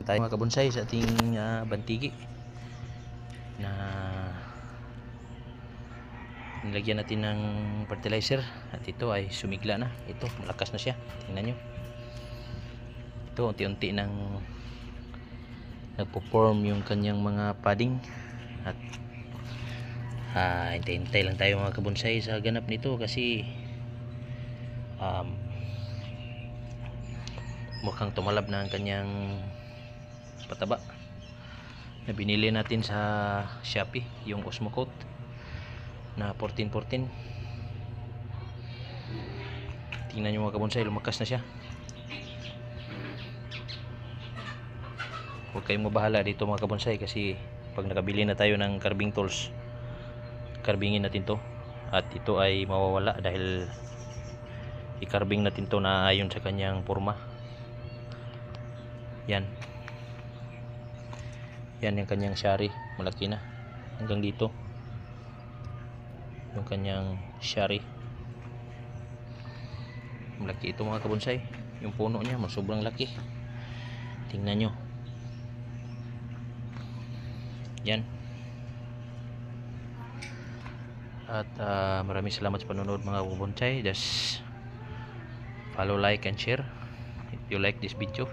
tayo mga kabonsay sa ating bantigi na nilagyan natin ng fertilizer at ito ay sumigla na. Ito malakas na siya, tingnan nyo. Ito unti-unti nang nagpo-form yung kanyang mga padding at hintay-hintay lang tayo mga kabonsay sa ganap nito kasi mukhang tumalab na ang kanyang pataba na binili natin sa Shopee, yung Osmocote na 1414. Tingnan nyo mga kabonsay, lumakas na siya. Huwag kayong mabahala dito mga kabonsay kasi pag nakabili na tayo ng carving tools, carvingin natin to at ito ay mawawala dahil i-carving natin to na ayon sa kanyang forma. Yan yung kanyang shari, malaki na hanggang dito yung kanyang shari, malaki ito mga kabonsay. Yung puno niya sobrang laki, tingnan nyo. Yan. At maraming salamat sa panonood mga kabonsay. Just follow, like and share if you like this video.